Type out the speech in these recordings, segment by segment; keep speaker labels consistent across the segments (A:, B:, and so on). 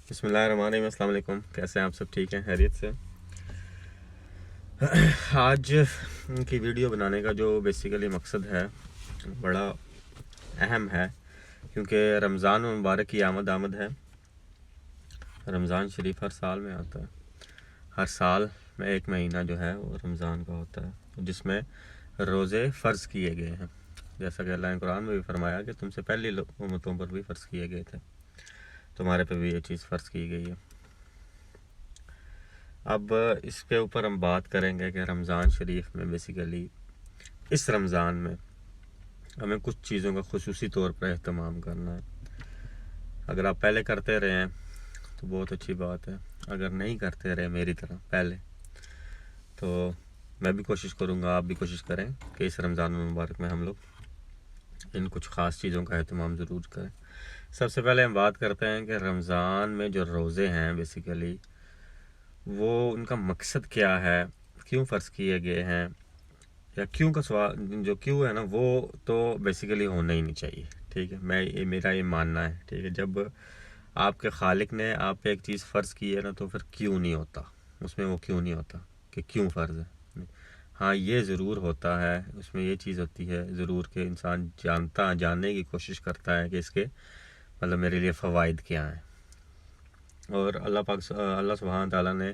A: بسم اللہ الرحمن الرحیم۔ السلام علیکم، کیسے ہیں آپ سب؟ ٹھیک ہیں، خیریت سے؟ آج کی ویڈیو بنانے کا جو بیسیکلی مقصد ہے بڑا اہم ہے، کیونکہ رمضان مبارک کی آمد ہے۔ رمضان شریف ہر سال میں آتا ہے، ہر سال میں ایک مہینہ جو ہے وہ رمضان کا ہوتا ہے، جس میں روزے فرض کیے گئے ہیں، جیسا کہ اللہ نے قرآن میں بھی فرمایا کہ تم سے پہلی امتوں پر بھی فرض کیے گئے تھے، تمہارے پہ بھی یہ چیز فرض کی گئی ہے۔ اب اس کے اوپر ہم بات کریں گے کہ رمضان شریف میں بیسیکلی اس رمضان میں ہمیں کچھ چیزوں کا خصوصی طور پر اہتمام کرنا ہے۔ اگر آپ پہلے کرتے رہے ہیں تو بہت اچھی بات ہے، اگر نہیں کرتے رہے میری طرح پہلے، تو میں بھی کوشش کروں گا، آپ بھی کوشش کریں کہ اس رمضان مبارک میں ہم لوگ ان کچھ خاص چیزوں کا اہتمام ضرور کریں۔ سب سے پہلے ہم بات کرتے ہیں کہ رمضان میں جو روزے ہیں بیسیکلی وہ ان کا مقصد کیا ہے، کیوں فرض کیے گئے ہیں، یا کیوں کا سوال جو کیوں ہے نا، وہ تو بیسیکلی ہونا ہی نہیں چاہیے، ٹھیک ہے۔ میرا یہ ماننا ہے، ٹھیک ہے۔ جب آپ کے خالق نے آپ پہ ایک چیز فرض کی ہے نا، تو پھر کیوں نہیں ہوتا، اس میں وہ کیوں نہیں ہوتا کہ کیوں فرض ہے۔ ہاں یہ ضرور ہوتا ہے، اس میں یہ چیز ہوتی ہے ضرور کہ انسان جاننے کی کوشش کرتا ہے کہ اس کے مطلب میرے لیے فوائد کیا ہیں، اور اللہ سبحانہ تعالیٰ نے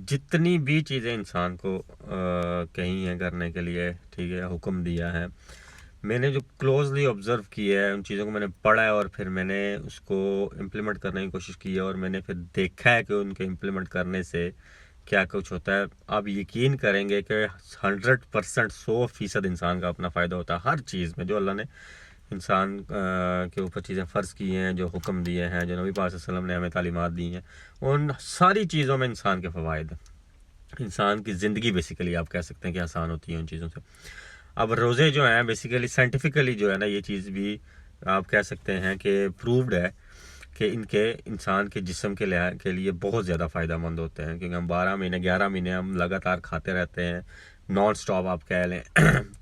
A: جتنی بھی چیزیں انسان کو کہیں ہیں کرنے کے لیے، ٹھیک ہے، حکم دیا ہے، میں نے جو کلوزلی آبزرو کیا ہے ان چیزوں کو میں نے پڑھا ہے، اور پھر میں نے اس کو امپلیمنٹ کرنے کی کوشش کی ہے، اور میں نے پھر دیکھا ہے کہ ان کے امپلیمنٹ کرنے سے کیا کچھ ہوتا ہے۔ آپ یقین کریں گے کہ 100% 100% انسان کا اپنا فائدہ ہوتا ہے ہر چیز میں، جو اللہ نے انسان کے اوپر چیزیں فرض کی ہیں، جو حکم دیے ہیں، جو نبی پاک صلی اللہ علیہ وسلم نے ہمیں تعلیمات دی ہیں، ان ساری چیزوں میں انسان کے فوائد ہیں۔ انسان کی زندگی بیسیکلی آپ کہہ سکتے ہیں کہ آسان ہوتی ہے ان چیزوں سے۔ اب روزے جو ہیں بیسیکلی سائنٹیفکلی جو ہے نا، یہ چیز بھی آپ کہہ سکتے ہیں کہ پرووڈ ہے کہ ان کے انسان کے جسم کے لیے بہت زیادہ فائدہ مند ہوتے ہیں، کیونکہ ہم 12 مہینے 11 مہینے ہم لگاتار کھاتے رہتے ہیں، نان سٹاپ آپ کہہ لیں،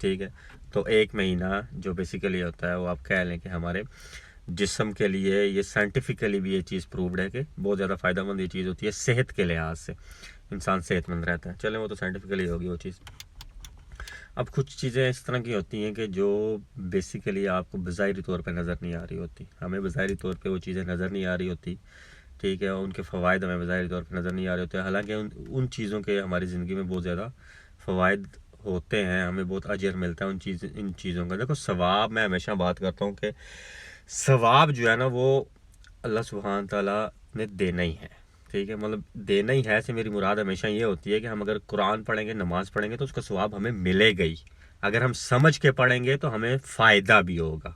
A: ٹھیک ہے۔ تو ایک مہینہ جو بیسیکلی ہوتا ہے وہ آپ کہہ لیں کہ ہمارے جسم کے لیے، یہ سائنٹیفکلی بھی یہ چیز پرووڈ ہے کہ بہت زیادہ فائدہ مند یہ چیز ہوتی ہے، صحت کے لحاظ سے انسان صحت مند رہتا ہے۔ چلیں وہ تو سائنٹیفکلی ہوگی وہ چیز۔ اب کچھ چیزیں اس طرح کی ہوتی ہیں کہ جو بیسیکلی آپ کو بظاہری طور پہ نظر نہیں آ رہی ہوتی، ہمیں بظاہری طور پہ وہ چیزیں نظر نہیں آ رہی ہوتی، ٹھیک ہے، ان کے فوائد ہمیں بظاہری طور پہ نظر نہیں آ رہے ہوتے، حالانکہ ان چیزوں کے ہماری زندگی میں بہت زیادہ فوائد ہوتے ہیں، ہمیں بہت اجر ملتا ہے ان چیزوں کا۔ دیکھو ثواب، میں ہمیشہ بات کرتا ہوں کہ ثواب جو ہے نا وہ اللہ سبحانہ تعالیٰ نے دینا ہی ہے، ٹھیک ہے، مطلب دینا ہی ہے سے میری مراد ہمیشہ یہ ہوتی ہے کہ ہم اگر قرآن پڑھیں گے، نماز پڑھیں گے، تو اس کا ثواب ہمیں ملے گا ہی۔ اگر ہم سمجھ کے پڑھیں گے تو ہمیں فائدہ بھی ہوگا،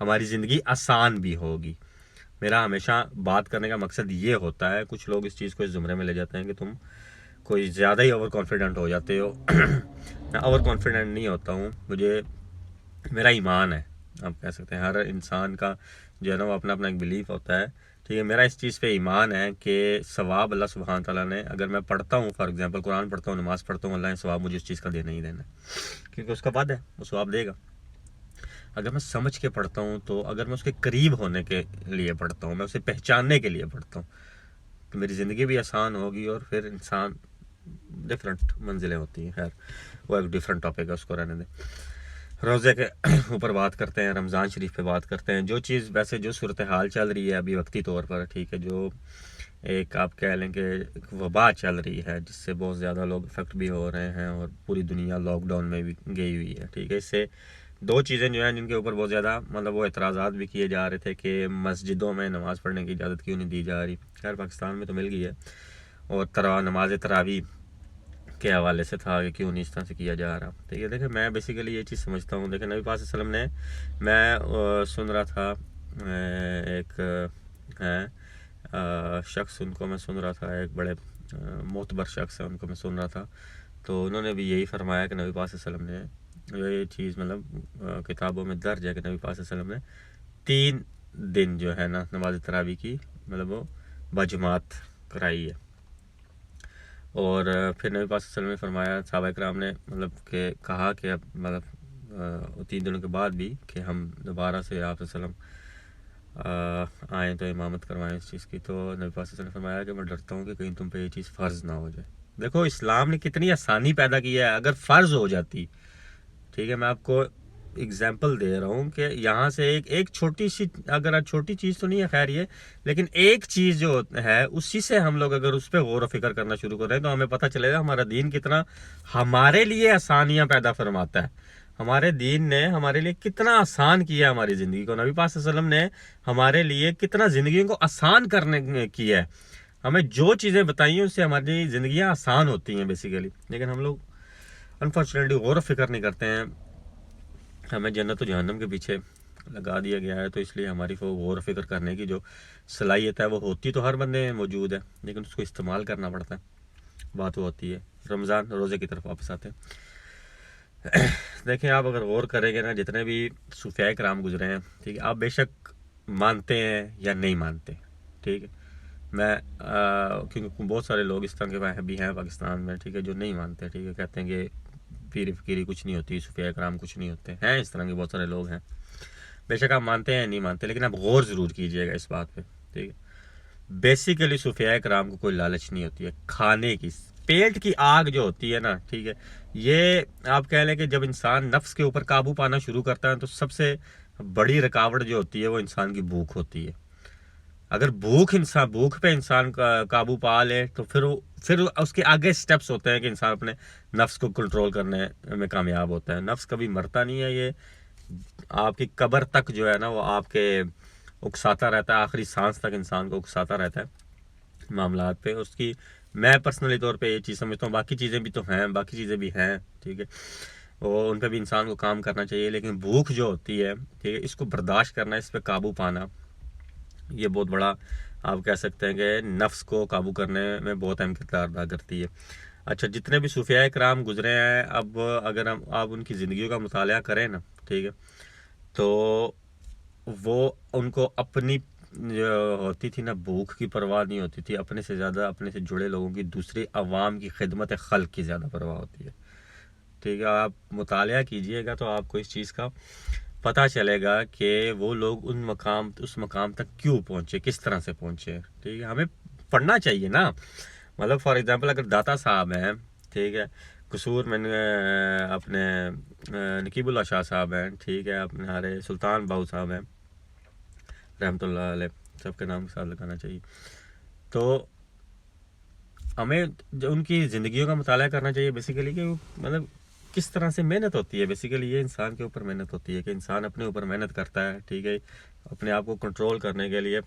A: ہماری زندگی آسان بھی ہوگی۔ میرا ہمیشہ بات کرنے کا مقصد یہ ہوتا ہے، کچھ لوگ اس چیز کو اس زمرے میں لے جاتے ہیں کہ تم کوئی زیادہ ہی اوور کانفیڈنٹ ہو جاتے ہو۔ میں اوور کانفیڈنٹ نہیں ہوتا ہوں، میرا ایمان ہے، آپ کہہ سکتے ہیں ہر انسان کا جو ہے نا وہ اپنا اپنا ایک بلیف ہوتا ہے، ٹھیک ہے۔ میرا اس چیز پہ ایمان ہے کہ ثواب اللہ سبحانہ تعالیٰ نے، اگر میں پڑھتا ہوں، فار ایگزامپل قرآن پڑھتا ہوں، نماز پڑھتا ہوں، اللہ نے ثواب مجھے اس چیز کا دینا ہی دینا ہے، کیونکہ اس کا وعدہ ہے، وہ ثواب دے گا۔ اگر میں سمجھ کے پڑھتا ہوں، تو اگر میں اس کے قریب ہونے کے لیے پڑھتا ہوں، میں اسے پہچاننے کے لیے پڑھتا ہوں، تو میری زندگی بھی آسان ہوگی، اور پھر انسان ڈفرینٹ منزلیں ہوتی ہیں، خیر وہ ایک ڈفرینٹ ٹاپک ہے، اس کو رہنے دیں۔ روزے کے اوپر بات کرتے ہیں، رمضان شریف پہ بات کرتے ہیں۔ جو چیز ویسے جو صورتحال چل رہی ہے ابھی وقتی طور پر، ٹھیک ہے، جو ایک آپ کہہ لیں کہ ایک وبا چل رہی ہے، جس سے بہت زیادہ لوگ افیکٹ بھی ہو رہے ہیں، اور پوری دنیا لاک ڈاؤن میں بھی گئی ہوئی ہے، ٹھیک ہے۔ اس سے دو چیزیں جو ہیں جن کے اوپر بہت زیادہ مطلب وہ اعتراضات بھی کیے جا رہے تھے کہ مسجدوں میں نماز پڑھنے کی اجازت کیوں نہیں دی جا رہی۔ خیر پاکستان میں تو مل گئی ہے، اور نماز تراویح کے حوالے سے تھا کہ کیوں نہیں اس طرح سے کیا جا رہا، ٹھیک ہے۔ دیکھیں میں بیسیکلی یہ چیز سمجھتا ہوں، دیکھیں نبی پاک صلی اللہ علیہ وسلم نے، میں سن رہا تھا ایک شخص، ان کو میں سن رہا تھا، ایک بڑے معتبر شخص ہے، ان کو میں سن رہا تھا، تو انہوں نے بھی یہی فرمایا کہ نبی پاک صلی اللہ علیہ وسلم نے یہ چیز مطلب کتابوں میں درج ہے کہ نبی پاک صلی اللہ علیہ وسلم نے 3 دن جو ہے نا نماز تراویح کی مطلب وہ بجماعت کرائی ہے، اور پھر نبی پاک صلی اللہ علیہ وسلم نے فرمایا، صحابہ کرام نے مطلب کہ کہا کہ اب مطلب 3 دنوں کے بعد بھی کہ ہم دوبارہ سے آپ صلی اللہ علیہ وسلم آئیں تو امامت کروائیں اس چیز کی. تو نبی پاک صلی اللہ علیہ وسلم نے فرمایا کہ میں ڈرتا ہوں کہ کہیں تم پہ یہ چیز فرض نہ ہو جائے. دیکھو اسلام نے کتنی آسانی پیدا کی ہے. اگر فرض ہو جاتی, ٹھیک ہے, میں آپ کو اگزامپل دے رہا ہوں کہ یہاں سے ایک چھوٹی سی, اگر چھوٹی چیز تو نہیں ہے خیر یہ, لیکن ایک چیز جو ہے اسی سے ہم لوگ اگر اس پہ غور و فکر کرنا شروع کریں تو ہمیں پتہ چلے گا ہمارا دین کتنا ہمارے لیے آسانیاں پیدا فرماتا ہے. ہمارے دین نے ہمارے لیے کتنا آسان کیا ہماری زندگی کو. نبی پاک صلی اللہ علیہ وسلم نے ہمارے لیے کتنا زندگی کو آسان کرنے کیا ہے. ہمیں جو چیزیں بتائی ہیں اس سے ہماری زندگیاں آسان ہوتی ہیں بیسیکلی. لیکن ہم لوگ انفارچونیٹلی غور و فکر نہیں کرتے ہیں. ہمیں جنت و جہنم کے پیچھے لگا دیا گیا ہے, تو اس لیے ہماری غور و فکر کرنے کی جو صلاحیت ہے وہ ہوتی تو ہر بندے میں موجود ہے, لیکن اس کو استعمال کرنا پڑتا ہے. بات وہ ہوتی ہے. رمضان روزے کی طرف واپس آتے ہیں. دیکھیں آپ اگر غور کریں گے نا, جتنے بھی صوفیاء کرام گزرے ہیں, ٹھیک ہے, آپ بے شک مانتے ہیں یا نہیں مانتے, ٹھیک ہے, میں کیونکہ بہت سارے لوگ اس طرح کے بھی ہیں پاکستان میں, ٹھیک ہے, جو نہیں مانتے, ٹھیک ہے, کہتے ہیں کہ پیری فقیری کچھ نہیں ہوتی, صوفیاء کرام کچھ نہیں ہوتے ہیں. اس طرح کے بہت سارے لوگ ہیں. بے شک آپ مانتے ہیں یا نہیں مانتے, لیکن آپ غور ضرور کیجئے گا اس بات پہ, ٹھیک ہے. بیسیکلی صوفیاء کرام کو کوئی لالچ نہیں ہوتی ہے کھانے کی. پیٹ کی آگ جو ہوتی ہے نا, ٹھیک ہے, یہ آپ کہہ لیں کہ جب انسان نفس کے اوپر قابو پانا شروع کرتا ہے تو سب سے بڑی رکاوٹ جو ہوتی ہے وہ انسان کی بھوک ہوتی ہے. اگر بھوک پہ انسان قابو پا لے تو پھر اس کے آگے سٹیپس ہوتے ہیں کہ انسان اپنے نفس کو کنٹرول کرنے میں کامیاب ہوتا ہے. نفس کبھی مرتا نہیں ہے, یہ آپ کی قبر تک جو ہے نا وہ آپ کے اکساتا رہتا ہے, آخری سانس تک انسان کو اکساتا رہتا ہے معاملات پہ. اس کی میں پرسنلی طور پہ یہ چیز سمجھتا ہوں, باقی چیزیں بھی تو ہیں, باقی چیزیں بھی ہیں, ٹھیک ہے, اور ان پہ بھی انسان کو کام کرنا چاہیے. لیکن بھوک جو ہوتی ہے, ٹھیک ہے, اس کو برداشت کرنا, اس پہ قابو پانا, یہ بہت بڑا آپ کہہ سکتے ہیں کہ نفس کو قابو کرنے میں بہت اہم کردار ادا کرتی ہے. اچھا, جتنے بھی صوفیاء کرام گزرے ہیں, اب اگر آپ ان کی زندگیوں کا مطالعہ کریں نا, ٹھیک ہے, تو وہ ان کو اپنی جو ہوتی تھی نا بھوک کی پرواہ نہیں ہوتی تھی, اپنے سے زیادہ اپنے سے جڑے لوگوں کی, دوسری عوام کی خدمت خلق کی زیادہ پرواہ ہوتی ہے, ٹھیک ہے. آپ مطالعہ کیجئے گا تو آپ کو اس چیز کا پتہ چلے گا کہ وہ لوگ اس مقام تک کیوں پہنچے, کس طرح سے پہنچے, ٹھیک ہے. ہمیں پڑھنا چاہیے نا, مطلب فار ایگزامپل اگر داتا صاحب ہیں, ٹھیک ہے, قصور میں اپنے نقیب اللہ شاہ صاحب ہیں, ٹھیک ہے, اپنے ہمارے سلطان باؤ صاحب ہیں رحمۃ اللہ علیہ, سب کے نام کے ساتھ لگانا چاہیے. تو ہمیں جو ان کی زندگیوں کا مطالعہ کرنا چاہیے بیسیکلی, کہ مطلب کس طرح سے محنت ہوتی ہے. بیسیکلی یہ انسان کے اوپر محنت ہوتی ہے کہ انسان اپنے اوپر محنت کرتا ہے, ٹھیک ہے, اپنے آپ کو کنٹرول کرنے کے لیے.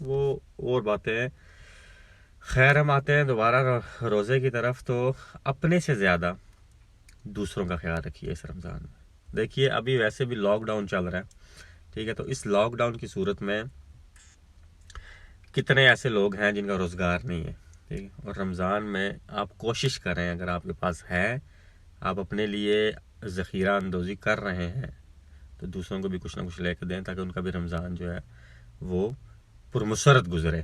A: وہ اور باتیں ہیں. خیر, ہم آتے ہیں دوبارہ روزے کی طرف. تو اپنے سے زیادہ دوسروں کا خیال رکھیے اس رمضان میں. دیکھیے ابھی ویسے بھی لاک ڈاؤن چل رہا ہے, ٹھیک ہے, تو اس لاک ڈاؤن کی صورت میں کتنے ایسے لوگ ہیں جن کا روزگار نہیں ہے, ٹھیک ہے, اور رمضان میں آپ کوشش کریں, اگر آپ کے پاس ہے, آپ اپنے لیے ذخیرہ اندوزی کر رہے ہیں, تو دوسروں کو بھی کچھ نہ کچھ لے کے دیں تاکہ ان کا بھی رمضان جو ہے وہ پرمسرت گزرے.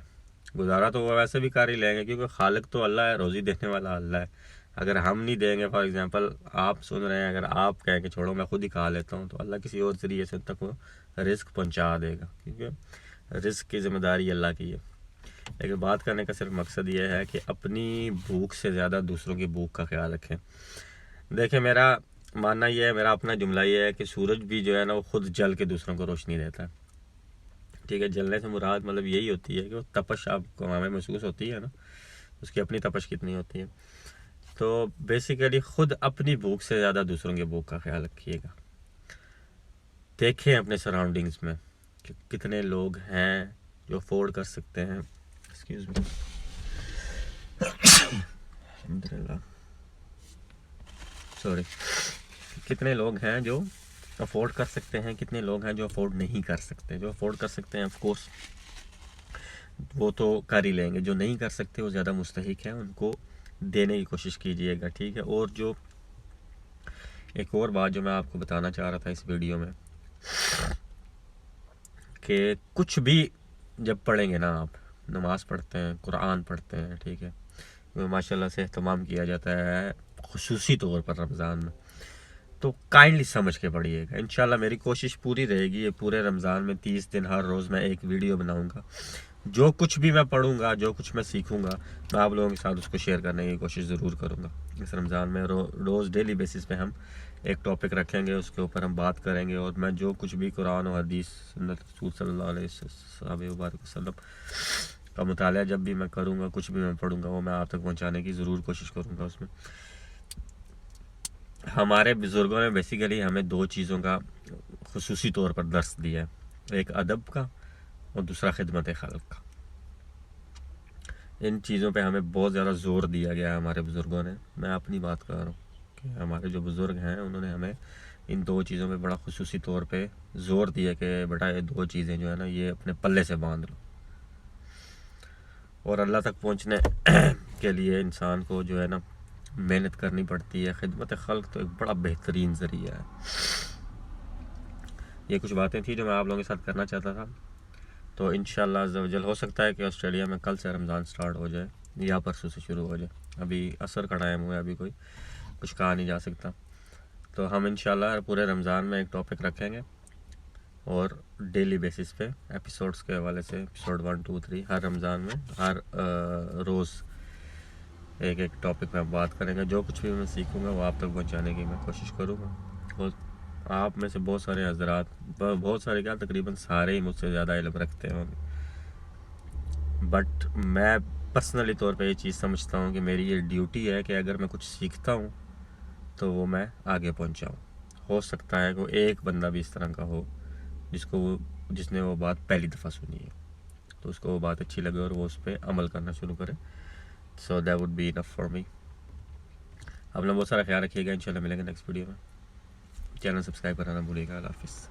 A: گزارا تو وہ ویسے بھی کر ہی لیں گے, کیونکہ خالق تو اللہ ہے, روزی دینے والا اللہ ہے. اگر ہم نہیں دیں گے, فار ایگزامپل آپ سن رہے ہیں, اگر آپ کہیں کہ چھوڑو میں خود ہی کھا لیتا ہوں, تو اللہ کسی اور ذریعے سے تک وہ رزق پہنچا دے گا, کیونکہ رزق کی ذمہ داری اللہ کی ہے. لیکن بات کرنے کا صرف مقصد یہ ہے کہ اپنی بھوک سے زیادہ دوسروں کی بھوک کا خیال رکھیں. دیکھیں میرا ماننا یہ ہے, میرا اپنا جملہ یہ ہے کہ سورج بھی جو ہے نا وہ خود جل کے دوسروں کو روشنی دیتا ہے, ٹھیک ہے. جلنے سے مراد مطلب یہی ہوتی ہے کہ وہ تپش آپ کو ہمیں محسوس ہوتی ہے نا, اس کی اپنی تپش کتنی ہوتی ہے. تو بیسیکلی خود اپنی بھوک سے زیادہ دوسروں کی بھوک کا خیال رکھیے گا. دیکھیں اپنے سراؤنڈنگز میں کہ کتنے لوگ ہیں جو افورڈ کر سکتے ہیں, ایکسکیوز می, الحمدللہ, سوری, کتنے لوگ ہیں جو افورڈ کر سکتے ہیں, کتنے لوگ ہیں جو افورڈ نہیں کر سکتے. جو افورڈ کر سکتے ہیں آف کورس وہ تو کر ہی لیں گے, جو نہیں کر سکتے وہ زیادہ مستحق ہیں, ان کو دینے کی کوشش کیجیے گا, ٹھیک ہے. اور جو ایک اور بات جو میں آپ کو بتانا چاہ رہا تھا اس ویڈیو میں, کہ کچھ بھی جب پڑھیں گے نا, آپ نماز پڑھتے ہیں, قرآن پڑھتے ہیں, ٹھیک ہے, ماشاء اللہ سے اہتمام کیا جاتا ہے خصوصی طور پر رمضان میں, تو کائنڈلی سمجھ کے پڑھیے گا. انشاءاللہ میری کوشش پوری رہے گی یہ پورے رمضان میں 30 دن ہر روز میں ایک ویڈیو بناؤں گا. جو کچھ بھی میں پڑھوں گا, جو کچھ میں سیکھوں گا, میں آپ لوگوں کے ساتھ اس کو شیئر کرنے کی کوشش ضرور کروں گا. اس رمضان میں روز ڈیلی بیسس پہ ہم ایک ٹاپک رکھیں گے, اس کے اوپر ہم بات کریں گے, اور میں جو کچھ بھی قرآن و حدیث سنت رسول صلی اللہ علیہ وسلم کا مطالعہ جب بھی میں کروں گا, کچھ بھی میں پڑھوں گا, وہ میں آپ تک پہنچانے کی ضرور کوشش کروں گا. اس میں ہمارے بزرگوں نے بیسیکلی ہمیں 2 چیزوں کا خصوصی طور پر درس دیا ہے, ایک ادب کا اور دوسرا خدمت خلق کا. ان چیزوں پہ ہمیں بہت زیادہ زور دیا گیا ہے ہمارے بزرگوں نے. میں اپنی بات کر رہا ہوں کہ ہمارے جو بزرگ ہیں انہوں نے ہمیں ان 2 چیزوں پہ بڑا خصوصی طور پہ زور دیا کہ بیٹا یہ 2 چیزیں جو ہے نا یہ اپنے پلے سے باندھ لو. اور اللہ تک پہنچنے کے لیے انسان کو جو ہے نا محنت کرنی پڑتی ہے. خدمت خلق تو ایک بڑا بہترین ذریعہ ہے. یہ کچھ باتیں تھیں جو میں آپ لوگوں کے ساتھ کرنا چاہتا تھا. تو انشاءاللہ عز و جل ہو سکتا ہے کہ آسٹریلیا میں کل سے رمضان سٹارٹ ہو جائے یا پرسوں سے شروع ہو جائے. ابھی عصر کا ٹائم ہوا ہے, ابھی کوئی کچھ کہا نہیں جا سکتا. تو ہم انشاءاللہ پورے رمضان میں ایک ٹاپک رکھیں گے, اور ڈیلی بیسس پہ ایپیسوڈز کے حوالے سے ایپیسوڈ 1 2 3 ہر رمضان میں ہر روز ایک ٹاپک پہ بات کریں گے. جو کچھ بھی میں سیکھوں گا وہ آپ تک پہنچانے کی میں کوشش کروں گا. اور آپ میں سے بہت سارے حضرات, بہت سارے کیا تقریباً سارے ہی مجھ سے زیادہ علم رکھتے ہیں, بٹ میں پرسنلی طور پہ یہ چیز سمجھتا ہوں کہ میری یہ ڈیوٹی ہے کہ اگر میں کچھ سیکھتا ہوں تو وہ میں آگے پہنچاؤں. ہو سکتا ہے کہ ایک بندہ بھی اس طرح کا ہو جس نے وہ بات پہلی دفعہ سنی ہے, تو اس کو وہ بات اچھی لگے اور وہ اس پہ عمل کرنا شروع کرے. So that would be enough for me. اپنا بہت سارا خیال رکھیے گا. انشاءاللہ ملیں گے نیکسٹ ویڈیو میں. چینل سبسکرائب کرنا نہ بھولیے گا. اللہ حافظ.